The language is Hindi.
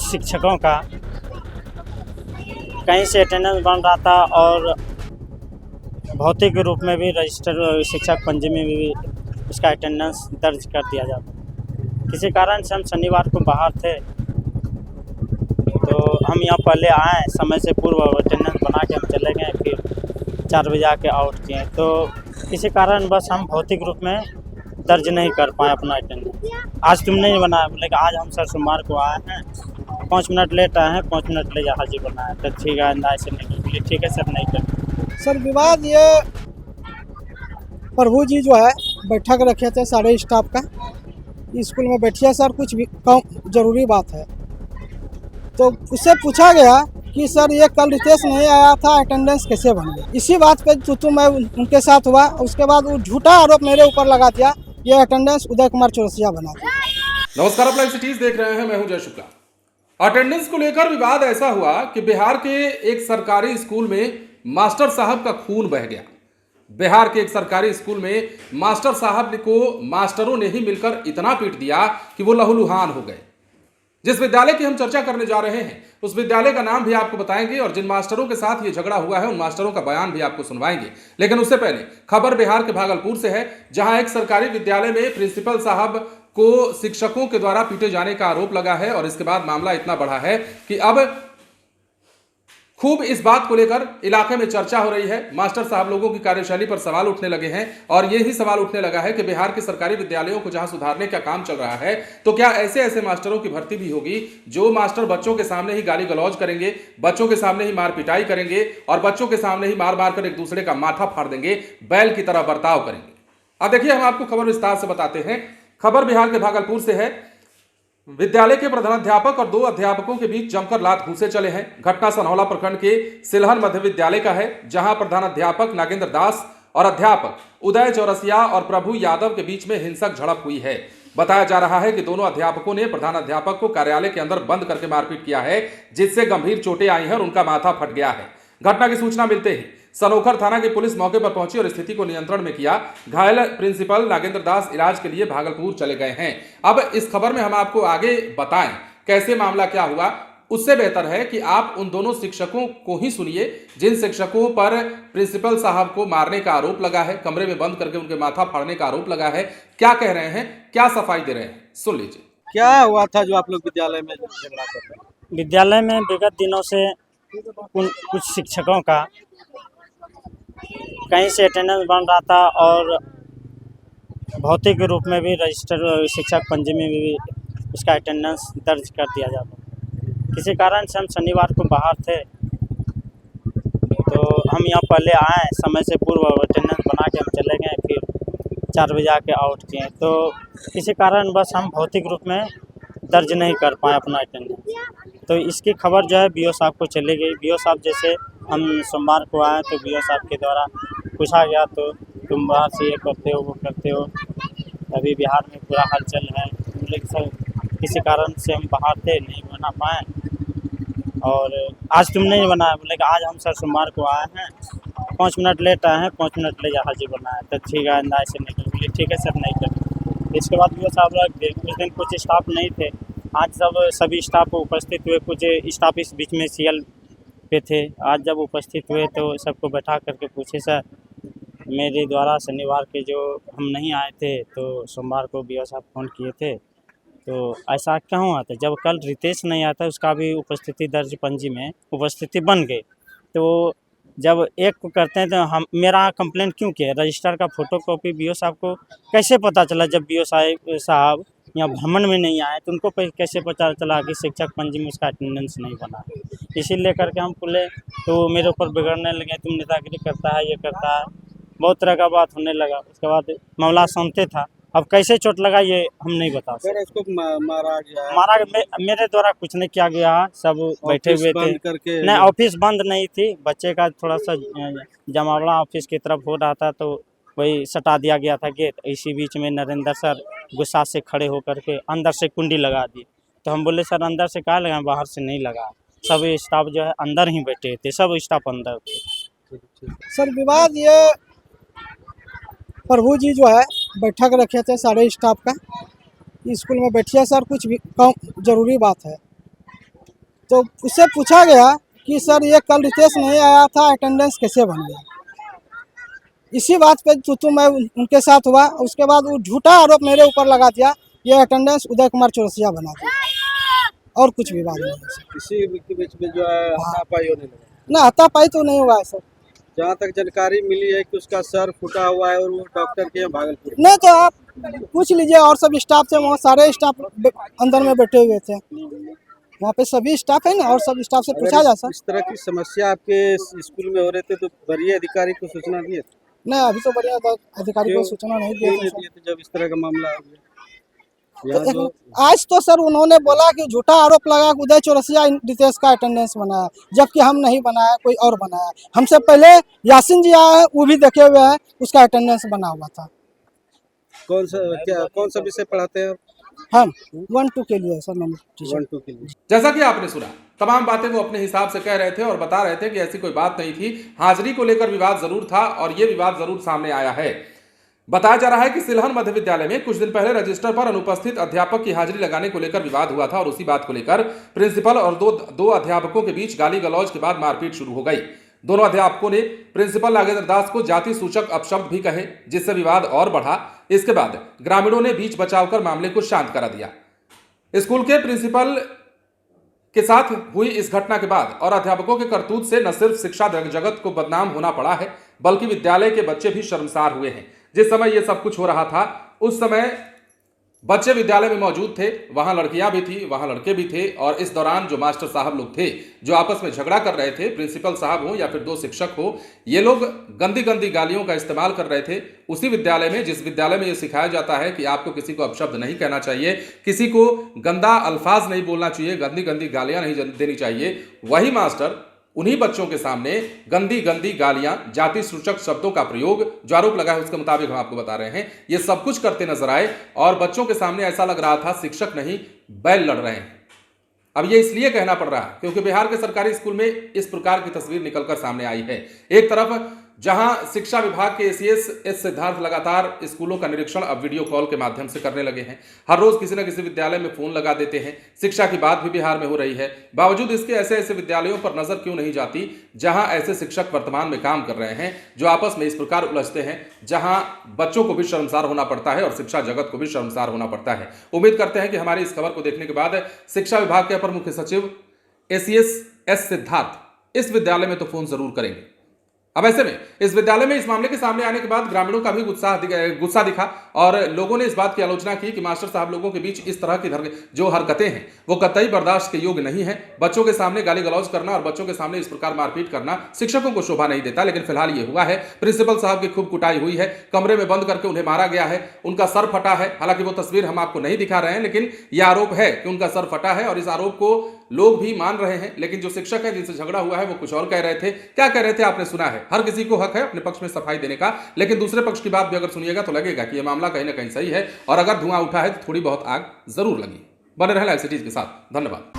शिक्षकों का कहीं से अटेंडेंस बन रहा था और भौतिक रूप में भी रजिस्टर शिक्षक पंजी में भी उसका अटेंडेंस दर्ज कर दिया जाता। किसी कारण से हम शनिवार को बाहर थे तो हम यहाँ पहले आए, समय से पूर्व अटेंडेंस बना के हम चले गए, फिर 4 बजे आके आउट किए। तो किसी कारण बस हम भौतिक रूप में दर्ज नहीं कर पाए अपना अटेंडेंस। आज तुम नहीं बनाया, बोले कि आज हम सर सोमवार को आए हैं, 5 मिनट लेट आए हैं, 5 मिनट ले हाजिर बनाया। तो ठीक है, आइंदा ऐसे नहीं, बोले ठीक है सर, नहीं कर। सर विवाद ये प्रभु जी जो है बैठक रखे थे सारे स्टाफ का, स्कूल में बैठिए सर, कुछ भी कम जरूरी बात है। तो उससे पूछा गया कि सर ये कल रितेश नहीं आया था, अटेंडेंस कैसे बन गया। इसी बात पे तो मैं उनके साथ हुआ। उसके बाद वो झूठा आरोप मेरे ऊपर लगा दिया, ये अटेंडेंस उदय कुमार चौरसिया बना दिया। नमस्कार, आप लाइव सिटीज देख रहे हैं, मैं हूं जय शुक्ला। अटेंडेंस को लेकर विवाद ऐसा हुआ कि बिहार के एक सरकारी स्कूल में मास्टर साहब का खून बह गया। बिहार के एक सरकारी स्कूल में मास्टर साहब को मास्टरों ने ही मिलकर इतना पीट दिया कि वो लहूलुहान हो गए। जिस विद्यालय की हम चर्चा करने जा रहे हैं उस विद्यालय का नाम भी आपको बताएंगे और जिन मास्टरों के साथ ये झगड़ा हुआ है उन मास्टरों का बयान भी आपको सुनवाएंगे। लेकिन उससे पहले खबर बिहार के भागलपुर से है, जहां एक सरकारी विद्यालय में प्रिंसिपल साहब को शिक्षकों के द्वारा पीटे जाने का आरोप लगा है और इसके बाद मामला इतना बढ़ा है कि अब खूब इस बात को लेकर इलाके में चर्चा हो रही है। मास्टर साहब लोगों की कार्यशैली पर सवाल उठने लगे हैं और यही सवाल उठने लगा है कि बिहार के सरकारी विद्यालयों को जहां सुधारने का काम चल रहा है, तो क्या ऐसे मास्टरों की भर्ती भी होगी जो मास्टर बच्चों के सामने ही गाली गलौज करेंगे, बच्चों के सामने ही मार पिटाई करेंगे और बच्चों के सामने ही मार मार कर एक दूसरे का माथा फाड़ देंगे, बैल की तरह बर्ताव करेंगे। अब देखिए, हम आपको खबर विस्तार से बताते हैं। खबर बिहार के भागलपुर से है। विद्यालय के प्रधानाध्यापक और 2 अध्यापकों के बीच जमकर लात घूंसे चले हैं। घटना सनहौला प्रखंड के सिलहन मध्य विद्यालय का है, जहां प्रधानाध्यापक नागेंद्र दास और अध्यापक उदय चौरसिया और प्रभु यादव के बीच में हिंसक झड़प हुई है। बताया जा रहा है कि दोनों अध्यापकों ने प्रधानाध्यापक को कार्यालय के अंदर बंद करके मारपीट किया है, जिससे गंभीर चोटें आई हैं और उनका माथा फट गया है। घटना की सूचना मिलते ही सनोखर थाना की पुलिस मौके पर पहुंची और स्थिति को नियंत्रण में किया। घायल प्रिंसिपल नागेंद्र दास इलाज के लिए भागलपुर चले गए हैं। अब इस खबर में हम आपको आगे बताएं कैसे मामला क्या हुआ, उससे बेहतर है कि आप उन दोनों शिक्षकों को ही सुनिए जिन शिक्षकों पर प्रिंसिपल साहब को मारने का आरोप लगा है, कमरे में बंद करके उनके माथा फाड़ने का आरोप लगा है। क्या कह रहे हैं, क्या सफाई दे रहे हैं, सुन लीजिए। क्या हुआ था जो आप लोग विद्यालय में झगड़ा कर रहे हैं? विद्यालय में विगत दिनों से कुछ शिक्षकों का कहीं से अटेंडेंस बन रहा था और भौतिक रूप में भी रजिस्टर शिक्षक पंजी में भी उसका अटेंडेंस दर्ज कर दिया जाता। किसी कारण से हम शनिवार को बाहर थे तो हम यहाँ पहले आए, समय से पूर्व अटेंडेंस बना के हम चले गए, फिर 4 बजे आके आउट किए। तो किसी कारण बस हम भौतिक रूप में दर्ज नहीं कर पाए अपना अटेंडेंस। तो इसकी खबर जो है बीओ साहब को चली गई। बीओ साहब जैसे हम सोमवार को आए तो बीओ साहब के द्वारा पूछा गया तो तुम बाहर से ये करते हो, वो करते हो, अभी बिहार में पूरा हलचल है। बोले सर किसी कारण से हम बाहर थे, नहीं बना पाए और आज तुम नहीं बनाया, बोले कि आज हम सर सोमवार को आए हैं, 5 मिनट लेट आए हैं, 5 मिनट ले हाजिर बनाया। तो ठीक है, आइंदा ऐसे नहीं, बोले ठीक है सर, नहीं कर। इसके बाद बीओ साहब कुछ दिन कुछ स्टाफ नहीं थे, आज जब सभी स्टाफ उपस्थित हुए, कुछ स्टाफ इस बीच में सीएल पे थे, आज जब उपस्थित हुए तो सबको बैठा करके पूछे सर मेरे द्वारा शनिवार के जो हम नहीं आए थे तो सोमवार को बीओ साहब फ़ोन किए थे, तो ऐसा क्यों हुआ था? जब कल रितेश नहीं आया था उसका भी उपस्थिति दर्ज पंजी में उपस्थिति बन गई, तो जब एक को करते हैं तो हम मेरा कंप्लेंट क्यों किया? रजिस्टर का फोटोकॉपी बीओ साहब को कैसे पता चला? जब बीओ साहब यहाँ भ्रमण में नहीं आए तो उनको कैसे पता चला कि शिक्षक पंजी में उसका अटेंडेंस नहीं बना? इसीलिए करके हम बोले तो मेरे ऊपर बिगड़ने लगे, तुम नेतागिरी करता है, ये करता है, बहुत तरह का बात होने लगा। उसके बाद मामला शांति था। अब कैसे चोट लगा ये हम नहीं बता सकते। फिर इसको मारा गया? मेरे द्वारा कुछ नहीं किया गया, सब बैठे हुए थे। नहीं, ऑफिस बंद नहीं थी, बच्चे का थोड़ा सा जमावड़ा ऑफिस की तरफ हो रहा था तो वही सटा दिया गया था गेट। इसी बीच में नरेंद्र सर गुस्सा से खड़े होकर के अंदर से कुंडी लगा दी। तो हम बोले सर अंदर से कहाँ लगा, बाहर से नहीं लगा। सब स्टाफ जो है अंदर ही बैठे थे, सब स्टाफ अंदर थे। सर विवाद ये प्रभु जी जो है बैठक रखे थे सारे स्टाफ का, स्कूल में बैठिए सर, कुछ भी कम जरूरी बात है। तो उससे पूछा गया कि सर ये कल रितेश नहीं आया था, अटेंडेंस कैसे बन गया। इसी बात पे तो मैं उनके साथ हुआ। उसके बाद वो झूठा आरोप मेरे ऊपर लगा दिया, ये अटेंडेंस उदय कुमार चौरसिया बना दिया, और कुछ भी बात नहीं है सर। इसी के बीच में जो है हाथापाई होने लगा। ना हाथापाई तो नहीं हुआ है सर। जहाँ तक जानकारी मिली है कि उसका सर फूटा हुआ है और वो डॉक्टर के यहाँ भागलपुर। नहीं तो आप पूछ लीजिए और सब स्टाफ से, वहाँ सारे स्टाफ अंदर में बैठे हुए थे, वहाँ पे सभी स्टाफ है ना, और सब स्टाफ से पूछा जा सर। इस तरह की समस्या आपके स्कूल में हो रहे थे तो वरीय अधिकारी को सूचना दिए? नहीं अभी तो बढ़िया अधिकारी को सूचना नहीं क्यों दिया नहीं था दिए थे जब इस तरह का मामला हो गया? यहाँ सर। जो आज तो सर उन्होंने बोला कि झूठा आरोप लगा कि उदय चौरसिया रितेश का अटेंडेंस बनाया, जबकि हम नहीं बनाया, कोई और बनाया। हमसे पहले यासीन जी आए हैं, वो भी देखे हुए हैं, उसका अटेंडेंस बना हुआ था। कौन सा विषय पढ़ाते हैं आप? हम 1-2 के लिए सर, नंबर टीचर 1-2 के लिए। जैसा कि आपने सुना, तमाम बातें वो अपने हिसाब से कह रहे थे और बता रहे थे कि ऐसी कोई बात नहीं थी। हाजिरी को लेकर विवाद जरूर था और ये विवाद जरूर सामने आया है। बताया जा रहा है कि सिलहन मध्य विद्यालय में कुछ दिन पहले रजिस्टर पर अनुपस्थित अध्यापक की हाजिरी लगाने को लेकर विवाद हुआ था और उसी बात को लेकर प्रिंसिपल और दो अध्यापकों के बीच गाली गलौज के बाद मारपीट शुरू हो गई। दोनों अध्यापकों ने प्रिंसिपल नागेंद्र दास को जाति सूचक अपशब्द भी कहे, जिससे विवाद और बढ़ा। इसके बाद ग्रामीणों ने बीच बचाव कर मामले को शांत करा दिया। स्कूल के प्रिंसिपल के साथ हुई इस घटना के बाद और अध्यापकों के करतूत से न सिर्फ शिक्षा जगत को बदनाम होना पड़ा है, बल्कि विद्यालय के बच्चे भी शर्मसार हुए हैं। जिस समय यह सब कुछ हो रहा था उस समय बच्चे विद्यालय में मौजूद थे, वहां लड़कियां भी थी, वहां लड़के भी थे, और इस दौरान जो मास्टर साहब लोग थे जो आपस में झगड़ा कर रहे थे, प्रिंसिपल साहब हो या फिर दो शिक्षक हो, ये लोग गंदी गंदी गालियों का इस्तेमाल कर रहे थे उसी विद्यालय में जिस विद्यालय में ये सिखाया जाता है कि आपको किसी को अपशब्द नहीं कहना चाहिए, किसी को गंदा अल्फाज नहीं बोलना चाहिए, गंदी गंदी गालियां नहीं देनी चाहिए। वही मास्टर उन्हीं बच्चों के सामने गंदी गंदी गालियां, जाति सूचक शब्दों का प्रयोग, जो आरोप लगा है उसके मुताबिक हम आपको बता रहे हैं, ये सब कुछ करते नजर आए और बच्चों के सामने ऐसा लग रहा था शिक्षक नहीं बैल लड़ रहे हैं। अब ये इसलिए कहना पड़ रहा है क्योंकि बिहार के सरकारी स्कूल में इस प्रकार की तस्वीर निकलकर सामने आई है। एक तरफ जहां शिक्षा विभाग के एसीएस एस सिद्धार्थ लगातार स्कूलों का निरीक्षण अब वीडियो कॉल के माध्यम से करने लगे हैं। हर रोज किसी न किसी विद्यालय में फोन लगा देते हैं। शिक्षा की बात भी बिहार में हो रही है। बावजूद इसके ऐसे ऐसे विद्यालयों पर नजर क्यों नहीं जाती जहां ऐसे शिक्षक वर्तमान में काम कर रहे हैं, जो आपस में इस प्रकार उलझते हैं, जहां बच्चों को भी शर्मसार होना पड़ता है और शिक्षा जगत को भी शर्मसार होना पड़ता है। उम्मीद करते हैं कि हमारी इस खबर को देखने के बाद शिक्षा विभाग के अपर मुख्य सचिव एसीएस एस सिद्धार्थ इस विद्यालय में तो फोन जरूर करेंगे। अब ऐसे में इस विद्यालय में इस मामले के सामने आने के बाद ग्रामीणों का भी गुस्सा दिखा और लोगों ने इस बात की आलोचना की कि मास्टर साहब लोगों के बीच इस तरह की जो हरकतें हैं वो कतई बर्दाश्त के योग्य नहीं है। बच्चों के सामने गाली गलौज करना और बच्चों के सामने इस प्रकार मारपीट करना शिक्षकों को शोभा नहीं देता। लेकिन फिलहाल ये हुआ है, प्रिंसिपल साहब की खूब कुटाई हुई है, कमरे में बंद करके उन्हें मारा गया है, उनका सर फटा है। हालांकि वो तस्वीर हम आपको नहीं दिखा रहे हैं, लेकिन यह आरोप है कि उनका सर फटा है और इस आरोप को लोग भी मान रहे हैं। लेकिन जो शिक्षक है जिनसे झगड़ा हुआ है वो कुछ और कह रहे थे। क्या कह रहे थे आपने सुना है। हर किसी को हक है अपने पक्ष में सफाई देने का, लेकिन दूसरे पक्ष की बात भी अगर सुनिएगा तो लगेगा कि यह मामला कहीं ना कहीं सही है और अगर धुआं उठा है तो थोड़ी बहुत आग जरूर लगी। बने रहें लाइव सिटीज के साथ। धन्यवाद।